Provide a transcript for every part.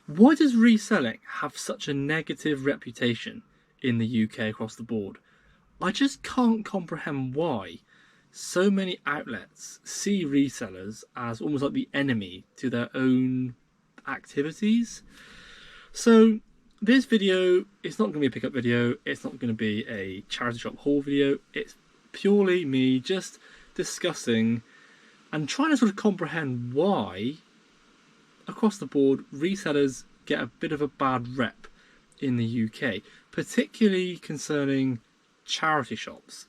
Why does reselling have such a negative reputation in the UK across the board? I just can't comprehend why so many outlets see resellers as almost like the enemy to their own activities. So this video, it's not going to be a pickup video, it's not going to be a charity shop haul video, it's purely me just discussing and trying to sort of comprehend why across the board resellers get a bit of a bad rep in the UK, particularly concerning charity shops.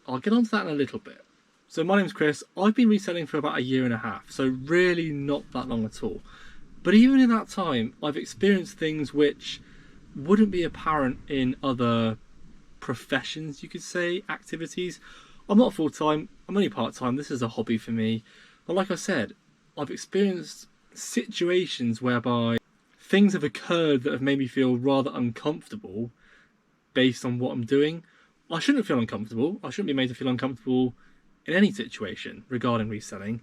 I'll get onto that in a little bit. So my name's Chris. I've been reselling for about 1.5 years, so really not that long at all. But even in that time, I've experienced things which wouldn't be apparent in other professions, you could say, activities. I'm not full-time, I'm only part-time, this is a hobby for me. But like I said, I've experienced situations whereby things have occurred that have made me feel rather uncomfortable based on what I'm doing. I shouldn't feel uncomfortable. I shouldn't be made to feel uncomfortable in any situation regarding reselling,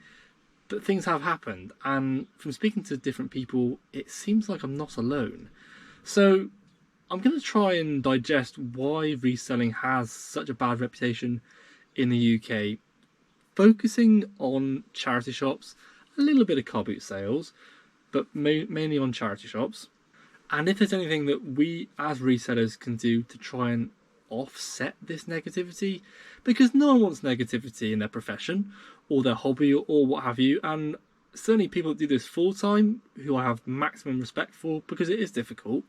but things have happened, and from speaking to different people, it seems like I'm not alone. So I'm going to try and digest why reselling has such a bad reputation in the UK, focusing on charity shops, a little bit of car boot sales, but mainly on charity shops. And if there's anything that we as resellers can do to try and offset this negativity, because no one wants negativity in their profession or their hobby or what have you, and certainly people that do this full time, who I have maximum respect for because it is difficult,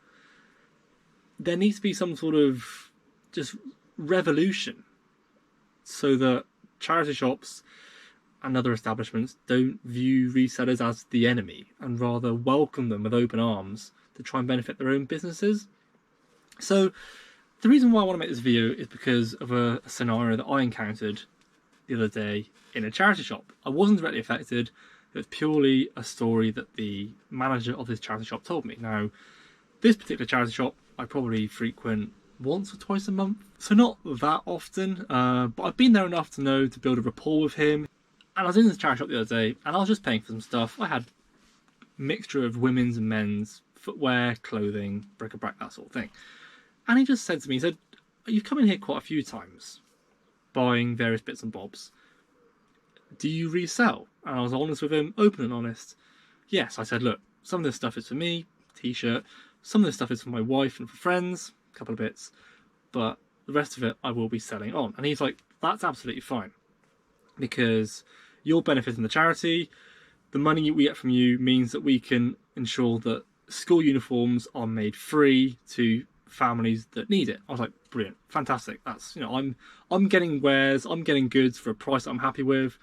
there needs to be some sort of just revolution so that charity shops and other establishments don't view resellers as the enemy and rather welcome them with open arms to try and benefit their own businesses. So the reason why I want to make this video is because of a scenario that I encountered the other day in a charity shop. I wasn't directly affected, it was purely a story that the manager of this charity shop told me. Now, this particular charity shop I probably frequent once or twice a month, so not that often, but I've been there enough to know to build a rapport with him. And I was in this charity shop the other day and I was just paying for some stuff. I had a mixture of women's and men's footwear, clothing, bric-a-brac, that sort of thing. And he just said to me, he said, "You've come in here quite a few times buying various bits and bobs. Do you resell?" And I was honest with him, open and honest. Yes, I said, "Look, some of this stuff is for me, t-shirt, some of this stuff is for my wife and for friends, a couple of bits, but the rest of it I will be selling on." And he's like, "That's absolutely fine, because you're benefiting the charity. The money we get from you means that we can ensure that school uniforms are made free to families that need it." I was like, brilliant, fantastic. That's, you know, I'm getting wares, I'm getting goods for a price that I'm happy with.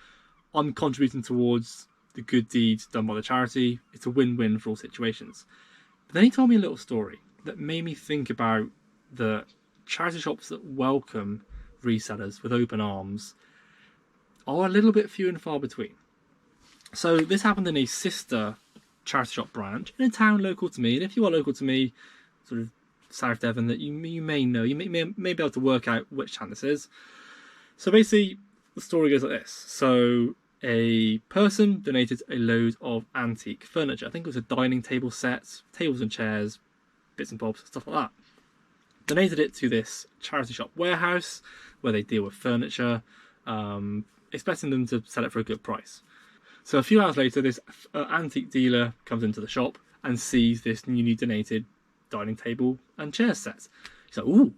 I'm contributing towards the good deeds done by the charity. It's a win-win for all situations. But then he told me a little story that made me think about the charity shops that welcome resellers with open arms are a little bit few and far between. So this happened in a sister charity shop branch in a town local to me, and if you are local to me, sort of South Devon, that you may know, you may be able to work out which town this is. So basically the story goes like this. So a person donated a load of antique furniture. I think it was a dining table set, tables and chairs, bits and bobs, stuff like that. Donated it to this charity shop warehouse where they deal with furniture, expecting them to sell it for a good price. So a few hours later, this antique dealer comes into the shop and sees this newly donated dining table and chair set. He's like, "Ooh,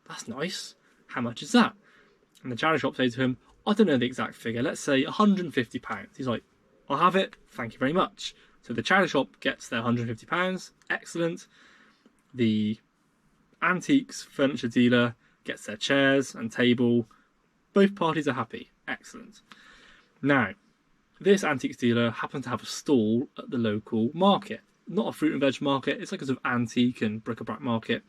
that's nice. How much is that?" And the charity shop says to him, "I don't know the exact figure. Let's say £150. He's like, "I'll have it. Thank you very much." So the charity shop gets their £150. Excellent. The antiques furniture dealer gets their chairs and table. Both parties are happy. Excellent. Now, this antiques dealer happened to have a stall at the local market. Not a fruit and veg market, it's like a sort of antique and bric-a-brac market.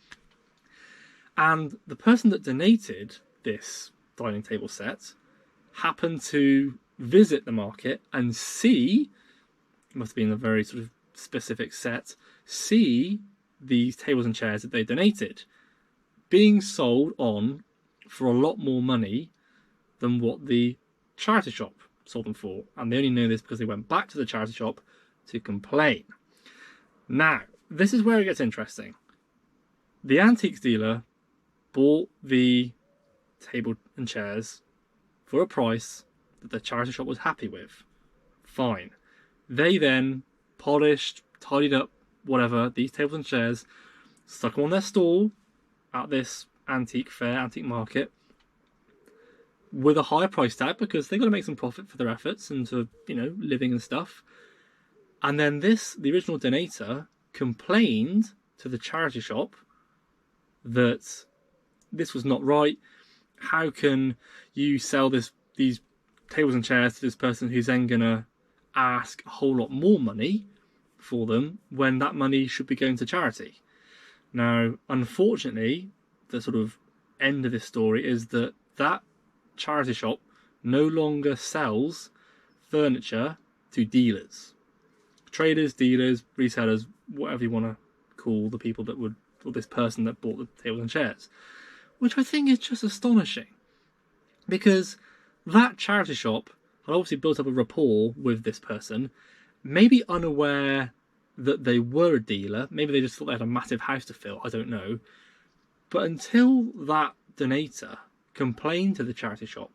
And the person that donated this dining table set happened to visit the market and see, it must have been a very sort of specific set, see these tables and chairs that they donated being sold on for a lot more money than what the charity shop sold them for. And they only know this because they went back to the charity shop to complain. Now, this is where it gets interesting. The antiques dealer bought the table and chairs for a price that the charity shop was happy with. Fine. They then polished, tidied up, whatever, these tables and chairs, stuck them on their stall at this antique fair, antique market, with a higher price tag because they've got to make some profit for their efforts and to, living and stuff. And then the original donator, complained to the charity shop that this was not right. How can you sell these tables and chairs to this person who's then going to ask a whole lot more money for them when that money should be going to charity? Now, unfortunately, the sort of end of this story is that charity shop no longer sells furniture to dealers. Traders, dealers, resellers, whatever you want to call the people that would, or this person that bought the tables and chairs. Which I think is just astonishing. Because that charity shop had obviously built up a rapport with this person, maybe unaware that they were a dealer, maybe they just thought they had a massive house to fill, I don't know. But until that donator complained to the charity shop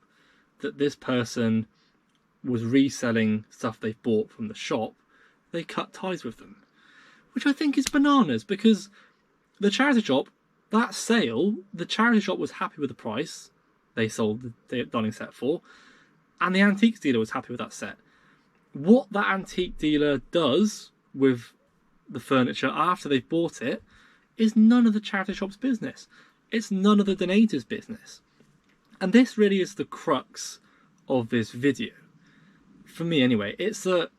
that this person was reselling stuff they've bought from the shop, they cut ties with them. Which I think is bananas, because the charity shop, that sale, the charity shop was happy with the price they sold the dining set for, and the antiques dealer was happy with that set. What that antique dealer does with the furniture after they've bought it is none of the charity shop's business. It's none of the donator's business. And this really is the crux of this video. For me anyway, it's that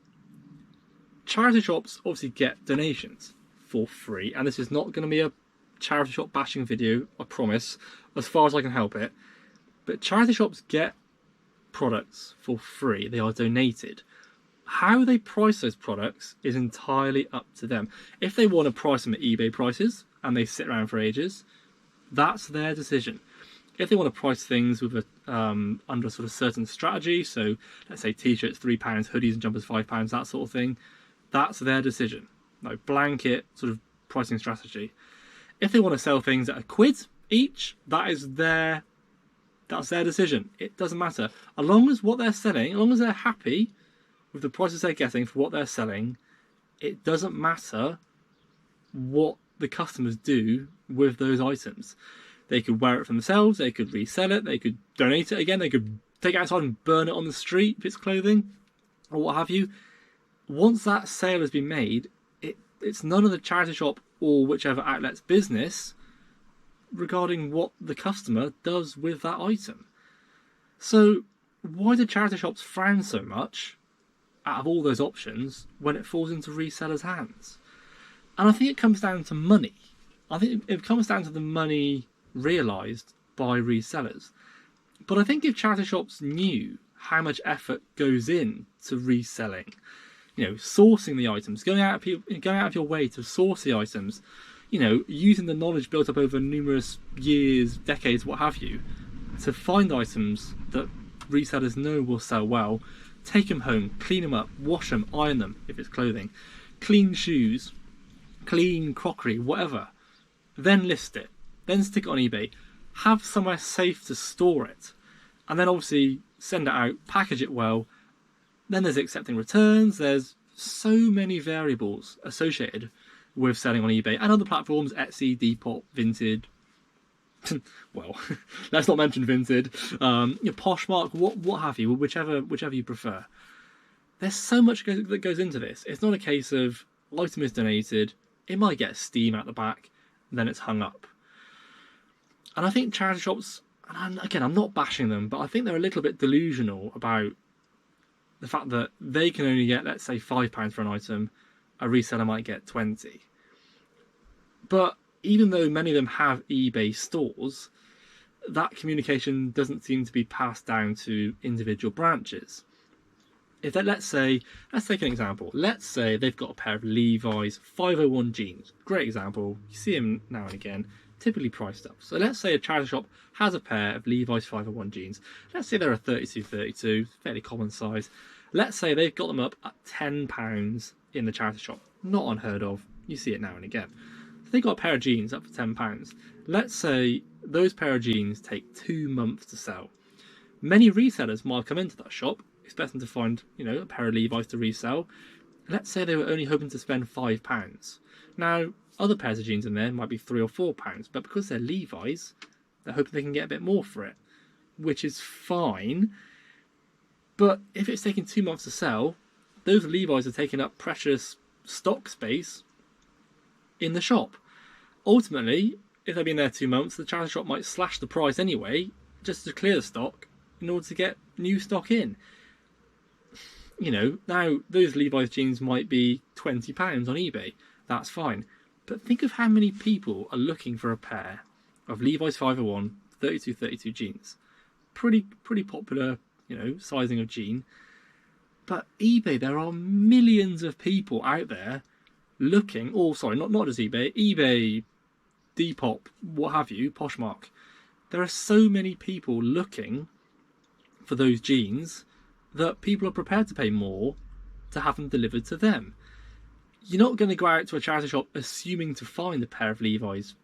charity shops obviously get donations for free, and this is not going to be a charity shop bashing video, I promise, as far as I can help it. But charity shops get products for free. They are donated. How they price those products is entirely up to them. If they want to price them at eBay prices and they sit around for ages, that's their decision. If they want to price things with under a sort of certain strategy, so let's say t-shirts £3, hoodies and jumpers £5, that sort of thing, that's their decision. No blanket sort of pricing strategy. If they want to sell things at £1 each, that's their decision. It doesn't matter. As long as what they're selling, as long as they're happy with the prices they're getting for what they're selling, it doesn't matter what the customers do with those items. They could wear it for themselves, they could resell it, they could donate it again, they could take it outside and burn it on the street if it's clothing, or what have you. Once that sale has been made, it's none of the charity shop or whichever outlet's business regarding what the customer does with that item. So why do charity shops frown so much out of all those options when it falls into resellers' hands? And I think it comes down to money. I think it comes down to the money realised by resellers. But I think if charity shops knew how much effort goes in to reselling, sourcing the items, going out of your way to source the items, using the knowledge built up over numerous years, decades, what have you, to find items that resellers know will sell well, take them home, clean them up, wash them, iron them if it's clothing, clean shoes, clean crockery, whatever, then list it, then stick it on eBay, have somewhere safe to store it, and then obviously send it out, package it well. Then there's accepting returns. There's so many variables associated with selling on eBay and other platforms, Etsy, Depop, Vinted. Well, let's not mention Vinted. Poshmark, what have you, whichever you prefer. There's so much that goes into this. It's not a case of item is donated, it might get steam at the back, then it's hung up. And I think charity shops, and again, I'm not bashing them, but I think they're a little bit delusional about the fact that they can only get, let's say, £5 for an item, a reseller might get 20. But even though many of them have eBay stores, that communication doesn't seem to be passed down to individual branches. If they, let's take an example. Let's say they've got a pair of Levi's 501 jeans. Great example. You see them now and again, typically priced up. So let's say a charity shop has a pair of Levi's 501 jeans. Let's say they're a 32, fairly common size. Let's say they've got them up at £10 in the charity shop. Not unheard of. You see it now and again. So they got a pair of jeans up for £10. Let's say those pair of jeans take 2 months to sell. Many resellers might come into that shop expecting to find, a pair of Levi's to resell. Let's say they were only hoping to spend £5. Now, other pairs of jeans in there might be £3 or £4, but because they're Levi's, they're hoping they can get a bit more for it, which is fine. But if it's taking 2 months to sell, those Levi's are taking up precious stock space in the shop. Ultimately, if they've been there 2 months, the charity shop might slash the price anyway, just to clear the stock in order to get new stock in. Now those Levi's jeans might be £20 on eBay. That's fine. But think of how many people are looking for a pair of Levi's 501 32-32 jeans. Pretty popular, sizing of jean. But eBay, there are millions of people out there looking, not just eBay, Depop, what have you, Poshmark. There are so many people looking for those jeans that people are prepared to pay more to have them delivered to them. You're not going to go out to a charity shop assuming to find a pair of Levi's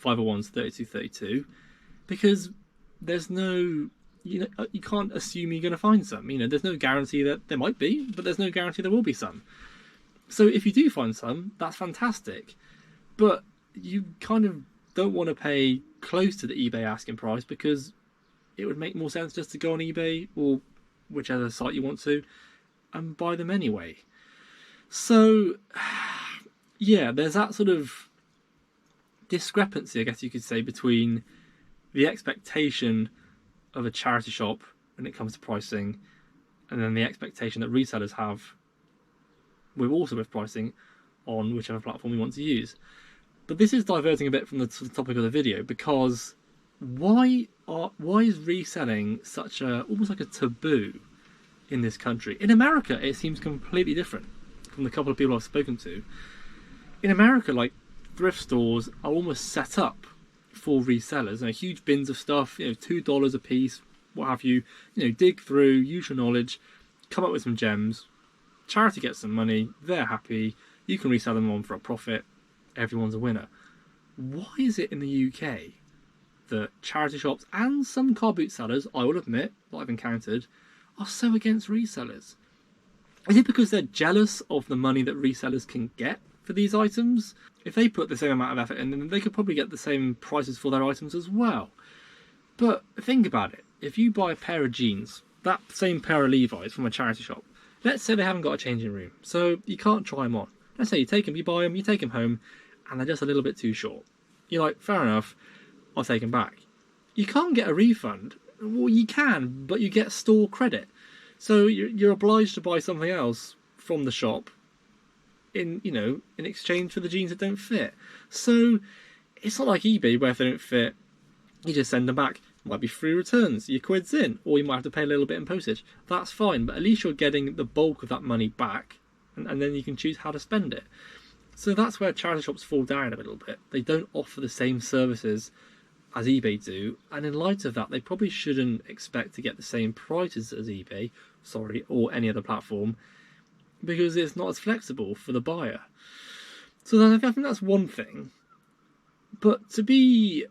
501s 32-32 because there's no, you can't assume you're going to find some. There's no guarantee that there might be, but there's no guarantee there will be some. So if you do find some, that's fantastic. But you kind of don't want to pay close to the eBay asking price because it would make more sense just to go on eBay or whichever site you want to and buy them anyway. So yeah, there's that sort of discrepancy, I guess you could say, between the expectation of a charity shop when it comes to pricing and then the expectation that resellers have with pricing on whichever platform we want to use. But this is diverting a bit from the topic of the video, because why is reselling such almost like a taboo in this country? In America, it seems completely different from the couple of people I've spoken to. In America, like, thrift stores are almost set up for resellers. Huge bins of stuff, $2 a piece, what have you. Dig through, use your knowledge, come up with some gems. Charity gets some money, they're happy, you can resell them on for a profit, everyone's a winner. Why is it in the UK that charity shops and some car boot sellers, I will admit, that I've encountered, are so against resellers? Is it because they're jealous of the money that resellers can get for these items? If they put the same amount of effort in, then they could probably get the same prices for their items as well. But think about it. If you buy a pair of jeans, that same pair of Levi's from a charity shop, let's say they haven't got a changing room, so you can't try them on. Let's say you buy them, you take them home, and they're just a little bit too short. You're like, fair enough, I'll take them back. You can't get a refund. Well, you can, but you get store credit. So you're obliged to buy something else from the shop in exchange for the jeans that don't fit. So it's not like eBay where if they don't fit, you just send them back. Might be free returns, your quid's in, or you might have to pay a little bit in postage. That's fine, but at least you're getting the bulk of that money back, and then you can choose how to spend it. So that's where charity shops fall down a little bit. They don't offer the same services as eBay do, and in light of that, they probably shouldn't expect to get the same prices as eBay, or any other platform, because it's not as flexible for the buyer. So I think that's one thing. But to be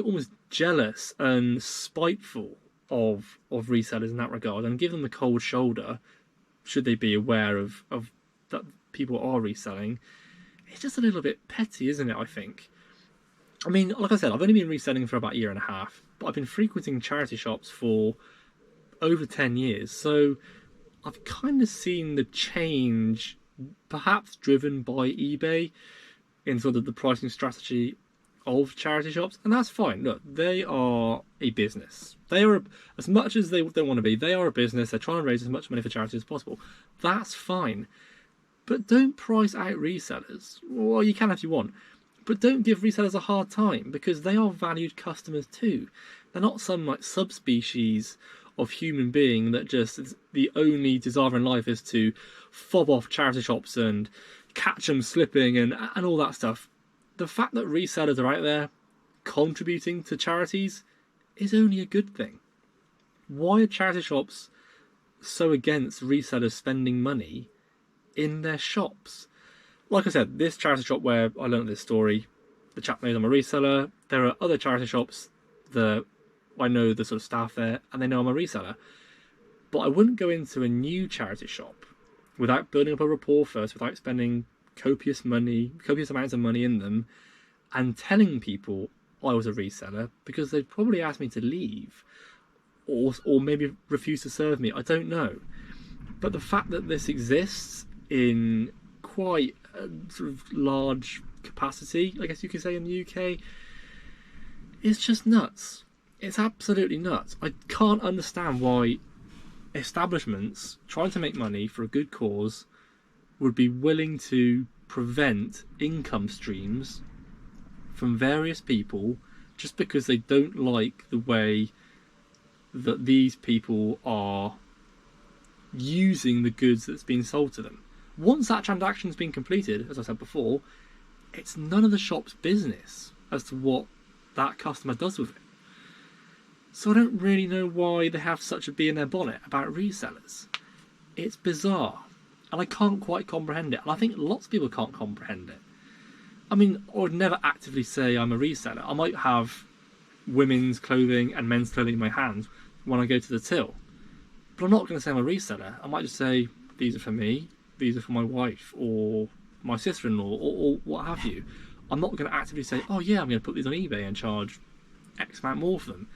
almost jealous and spiteful of resellers in that regard and give them the cold shoulder should they be aware of that people are reselling, it's just a little bit petty, isn't it, I think? I mean, like I said, I've only been reselling for about a year and a half, but I've been frequenting charity shops for over 10 years, so I've kind of seen the change, perhaps driven by eBay, in sort of the pricing strategy of charity shops, and that's fine. Look, they are a business. They are, as much as they want to be, they are a business. They're trying to raise as much money for charity as possible. That's fine. But don't price out resellers. Well, you can if you want, but don't give resellers a hard time, because they are valued customers too. They're not some like subspecies of human being that just the only desire in life is to fob off charity shops and catch them slipping and all that stuff. The fact that resellers are out there contributing to charities is only a good thing. Why are charity shops so against resellers spending money in their shops? like I said, this charity shop where I learned this story, the chap knows I'm a reseller. There are other charity shops that I know the sort of staff there, and they know I'm a reseller. But I wouldn't go into a new charity shop without building up a rapport first, without spending copious amounts of money in them, and telling people I was a reseller, because they'd probably ask me to leave, or maybe refuse to serve me. I don't know. But the fact that this exists in quite a sort of large capacity, I guess you could say, in the UK, is just nuts. It's absolutely nuts. I can't understand why establishments trying to make money for a good cause would be willing to prevent income streams from various people just because they don't like the way that these people are using the goods that's being sold to them. Once that transaction's been completed, as I said before, it's none of the shop's business as to what that customer does with it. So I don't really know why they have such a bee in their bonnet about resellers. It's bizarre, and I can't quite comprehend it, and I think lots of people can't comprehend it. I mean, I would never actively say I'm a reseller. I might have women's clothing and men's clothing in my hands when I go to the till, but I'm not going to say I'm a reseller. I might just say, these are for me, these are for my wife, or my sister-in-law, or what have you. I'm not going to actively say, oh yeah, I'm going to put these on eBay and charge X amount more for them.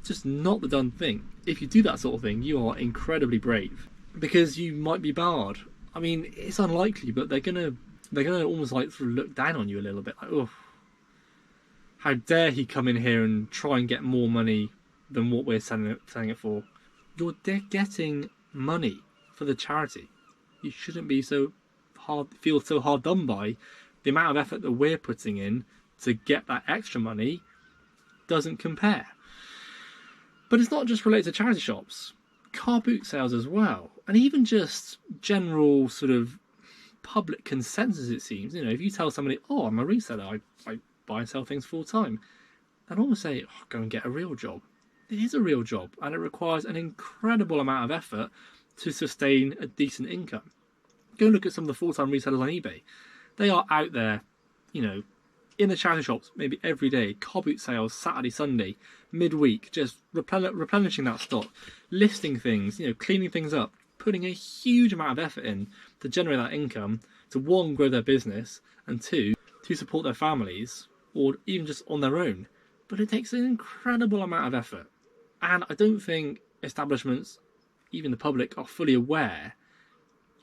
Just not the done thing. If you do that sort of thing, you are incredibly brave, because you might be barred. I mean, it's unlikely, but they're gonna almost like sort of look down on you a little bit, like, oh, how dare he come in here and try and get more money than what we're selling it for. You're getting money for the charity. You shouldn't be feel so hard done by. The amount of effort that we're putting in to get that extra money doesn't compare. But it's not just related to charity shops. Car boot sales as well. And even just general sort of public consensus, it seems. You know, if you tell somebody, oh, I'm a reseller, I buy and sell things full time, and almost say, oh, go and get a real job. It is a real job, and it requires an incredible amount of effort to sustain a decent income. Go and look at some of the full-time resellers on eBay. They are out there, you know, in the charity shops maybe every day, car boot sales, Saturday, Sunday, midweek, just replenishing that stock, listing things, you know, cleaning things up, putting a huge amount of effort in to generate that income, to one, grow their business, and two, to support their families, or even just on their own. But it takes an incredible amount of effort. And I don't think establishments, even the public, are fully aware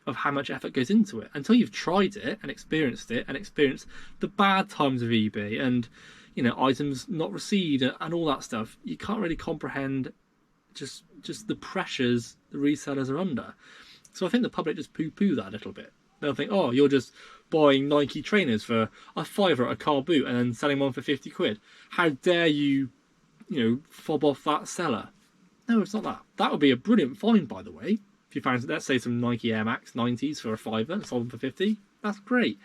of how much effort goes into it until you've tried it and experienced the bad times of eBay and, you know, items not received and all that stuff. You can't really comprehend just the pressures the resellers are under. So I think the public just poo-poo that a little bit. They'll think, oh, you're just buying Nike trainers for a £5 at a car boot and then selling one for 50 quid. How dare you, you know, fob off that seller? No, it's not that. That would be a brilliant find, by the way. If you found, let's say, some Nike Air Max 90s for a £5 and sold them for 50, that's great.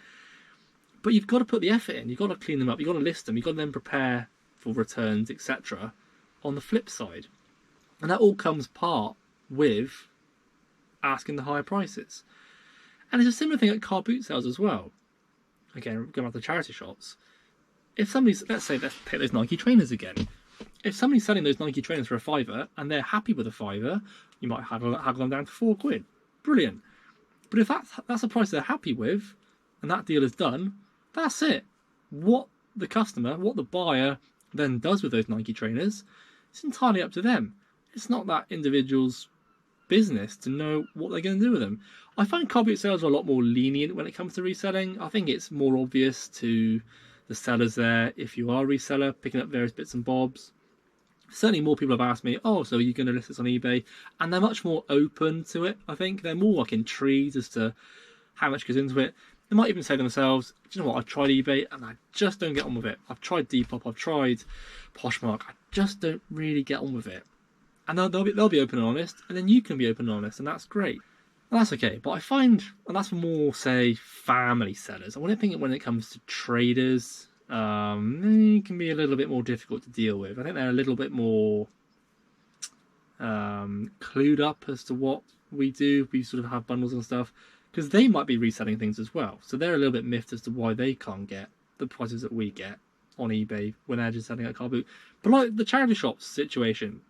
But you've got to put the effort in. You've got to clean them up. You've got to list them. You've got to then prepare for returns, etc. on the flip side. And that all comes part with asking the higher prices. And it's a similar thing at car boot sales as well. Again, going back to charity shops. If somebody's, let's take those Nike trainers again. If somebody's selling those Nike trainers for a £5 and they're happy with a £5, you might haggle them down to £4. Brilliant. But if that's a price they're happy with, and that deal is done, that's it. What the customer, what the buyer then does with those Nike trainers, it's entirely up to them. It's not that individual's business to know what they're going to do with them. I find car boot sales are a lot more lenient when it comes to reselling. I think it's more obvious to the sellers there if you are a reseller, picking up various bits and bobs. Certainly more people have asked me, oh, so are you going to list this on eBay? And they're much more open to it, I think. They're more like intrigued as to how much goes into it. They might even say themselves, do you know what, I've tried eBay and I just don't get on with it. I've tried Depop, I've tried Poshmark, I just don't really get on with it. And they'll be open and honest, and then you can be open and honest, and that's great. And that's okay. But I find, and that's for more, say, family sellers. I want to think when it comes to traders, they can be a little bit more difficult to deal with. I think they're a little bit more clued up as to what we do. We sort of have bundles and stuff. because they might be reselling things as well. So they're a little bit miffed as to why they can't get the prices that we get on eBay when they're just selling a car boot. But like the charity shops situation,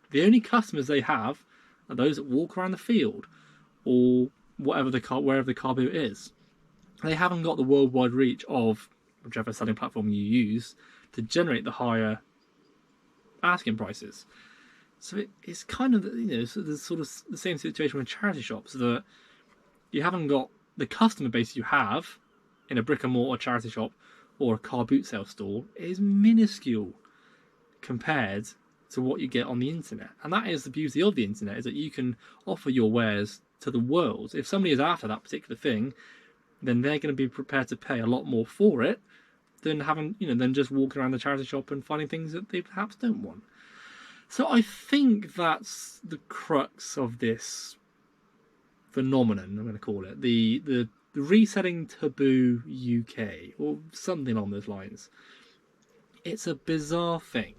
the only customers they have are those that walk around the field or wherever the car boot is. They haven't got the worldwide reach of whichever selling platform you use to generate the higher asking prices. So it's kind of, there's sort of the same situation with charity shops, that you haven't got the customer base you have in a brick and mortar charity shop or a car boot sale store is minuscule compared to what you get on the internet. And that is the beauty of the internet, is that you can offer your wares to the world. If somebody is after that particular thing, then they're going to be prepared to pay a lot more for it than than just walking around the charity shop and finding things that they perhaps don't want. So I think that's the crux of this phenomenon, I'm going to call it, the reselling taboo UK, or something along those lines. It's a bizarre thing.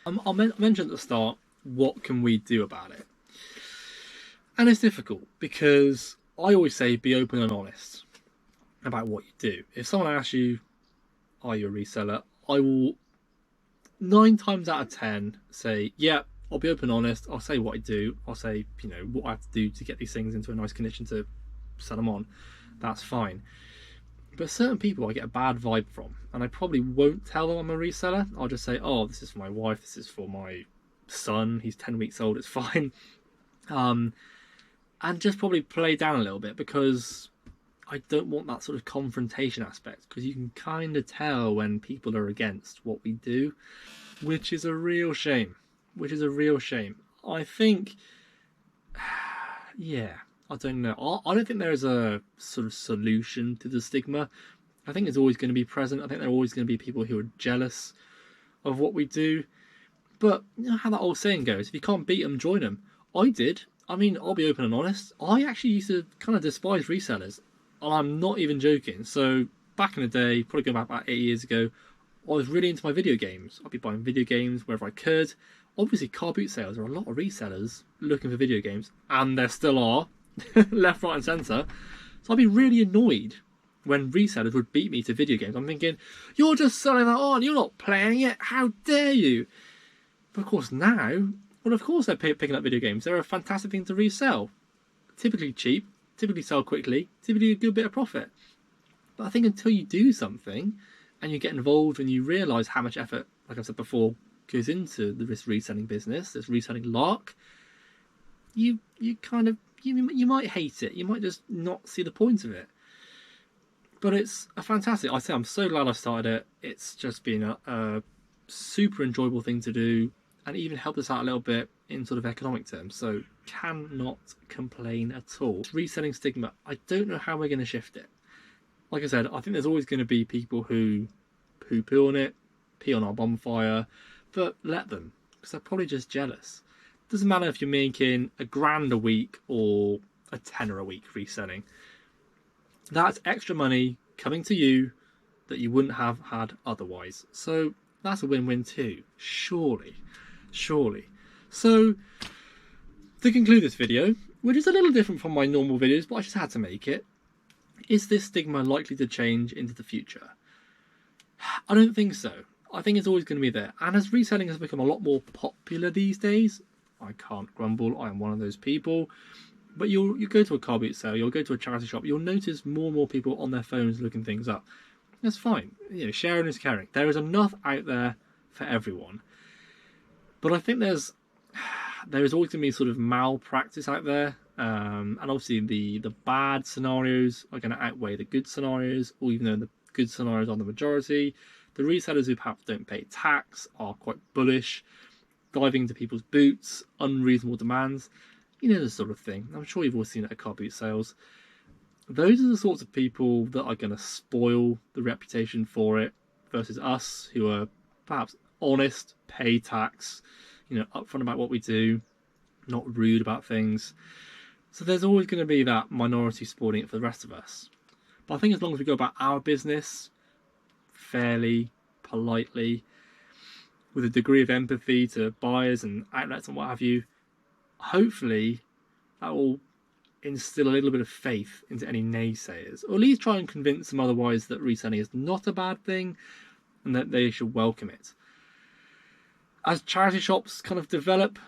I'll mention at the start, what can we do about it? And it's difficult, because I always say be open and honest about what you do. If someone asks you, are you a reseller? I will 9 times out of 10 say, yeah, I'll be open and honest. I'll say what I do. I'll say, what I have to do to get these things into a nice condition to sell them on. That's fine. But certain people I get a bad vibe from, and I probably won't tell them I'm a reseller. I'll just say, oh, this is for my wife. This is for my son. He's 10 weeks old. It's fine. And just probably play down a little bit, because I don't want that sort of confrontation aspect, because you can kind of tell when people are against what we do, which is a real shame. I think, yeah, I don't know. I don't think there is a sort of solution to the stigma. I think it's always going to be present. I think there are always going to be people who are jealous of what we do. But you know how that old saying goes, if you can't beat them, join them. I did. I mean, I'll be open and honest. I actually used to kind of despise resellers. And I'm not even joking. So back in the day, probably going back about 8 years ago, I was really into my video games. I'd be buying video games wherever I could. Obviously, car boot sales, there are a lot of resellers looking for video games, and there still are, left, right and centre. So I'd be really annoyed when resellers would beat me to video games. I'm thinking, you're just selling that on, you're not playing it, how dare you? But of course now, well, of course they're picking up video games. They're a fantastic thing to resell. Typically cheap, typically sell quickly, typically a good bit of profit. But I think until you do something and you get involved and you realise how much effort, like I said before, goes into this reselling business, this reselling lark, you might hate it. You might just not see the point of it. But it's a fantastic. I say I'm so glad I started it. It's just been a super enjoyable thing to do, and even helped us out a little bit in sort of economic terms. So cannot complain at all. Reselling stigma, I don't know how we're going to shift it. Like I said, I think there's always going to be people who poo-poo on it, pee on our bonfire, but let them, because they're probably just jealous. Doesn't matter if you're making £1,000 a week or a tenner a week reselling. That's extra money coming to you that you wouldn't have had otherwise. So that's a win-win too, surely. So to conclude this video, which is a little different from my normal videos, but I just had to make it, is this stigma likely to change into the future? I don't think so. I think it's always going to be there. And as reselling has become a lot more popular these days, I can't grumble, I am one of those people. But you go to a car boot sale, you'll go to a charity shop, you'll notice more and more people on their phones looking things up. That's fine. Sharing is caring. There is enough out there for everyone. But I think there is always going to be sort of malpractice out there. And obviously the bad scenarios are going to outweigh the good scenarios, or even though the good scenarios are the majority, the resellers who perhaps don't pay tax are quite bullish, diving into people's boots, unreasonable demands, this sort of thing. I'm sure you've all seen it at car boot sales. Those are the sorts of people that are going to spoil the reputation for it, versus us, who are perhaps honest, pay tax, upfront about what we do, not rude about things. So there's always going to be that minority spoiling it for the rest of us. But I think as long as we go about our business fairly, politely, with a degree of empathy to buyers and outlets and what have you, hopefully that will instill a little bit of faith into any naysayers, or at least try and convince them otherwise that reselling is not a bad thing and that they should welcome it. As charity shops kind of develop,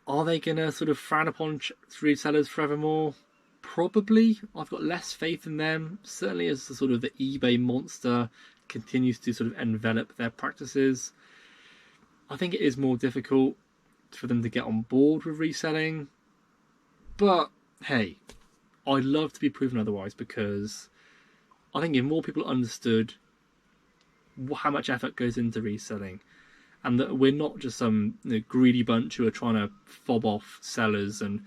are they going to sort of frown upon resellers forevermore? Probably. I've got less faith in them, certainly as the sort of the eBay monster continues to sort of envelop their practices. I think it is more difficult for them to get on board with reselling. But hey, I'd love to be proven otherwise, because I think if more people understood how much effort goes into reselling, and that we're not just some greedy bunch who are trying to fob off sellers and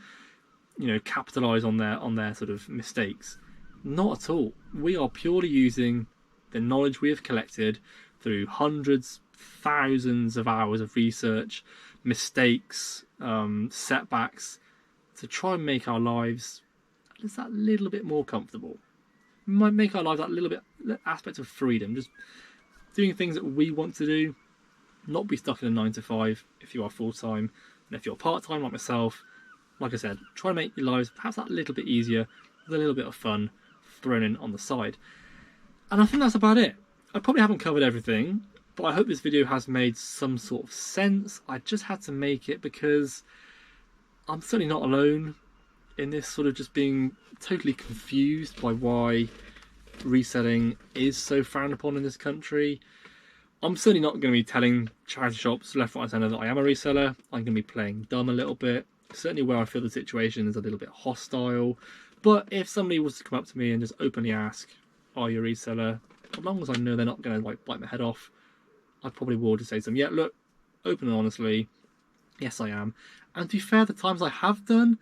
capitalize on their sort of mistakes. Not at all. We are purely using the knowledge we have collected through hundreds, thousands of hours of research, mistakes, setbacks, to try and make our lives just that little bit more comfortable. We might make our lives that little bit aspect of freedom, just doing things that we want to do, not be stuck in a 9 to 5 if you are full-time, and if you're part-time like myself, like I said, try and make your lives perhaps that little bit easier with a little bit of fun thrown in on the side. And I think that's about it. I probably haven't covered everything, but I hope this video has made some sort of sense. I just had to make it because I'm certainly not alone in this sort of just being totally confused by why reselling is so frowned upon in this country. I'm certainly not going to be telling charity shops left, right and centre that I am a reseller. I'm going to be playing dumb a little bit. Certainly where I feel the situation is a little bit hostile. But if somebody was to come up to me and just openly ask, are you a reseller? As long as I know they're not going to like bite my head off, I probably will just say to them, yeah, look, open and honestly, yes I am. And to be fair, the times I have done,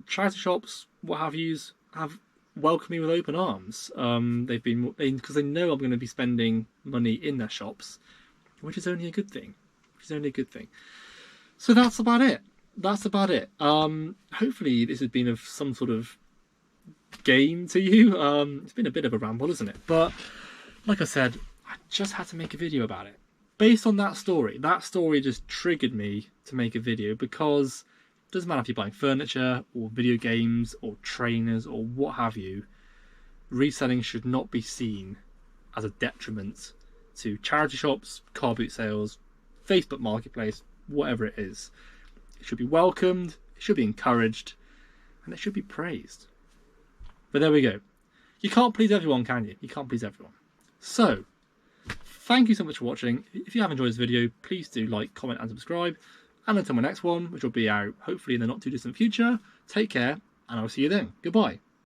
charity shops, what have yous, have welcomed me with open arms. They've been, because they know I'm going to be spending money in their shops, which is only a good thing. So that's about it. Hopefully this has been of some sort of gain to you. It's been a bit of a ramble, isn't it? But like I said, I just had to make a video about it. Based on that story just triggered me to make a video, because it doesn't matter if you're buying furniture or video games or trainers or what have you, reselling should not be seen as a detriment to charity shops, car boot sales, Facebook Marketplace, whatever it is. It should be welcomed, it should be encouraged, and it should be praised. But there we go. You can't please everyone, can you? You can't please everyone. So, thank you so much for watching. If you have enjoyed this video, please do like, comment and subscribe. And until my next one, which will be out hopefully in the not too distant future, take care and I'll see you then. Goodbye.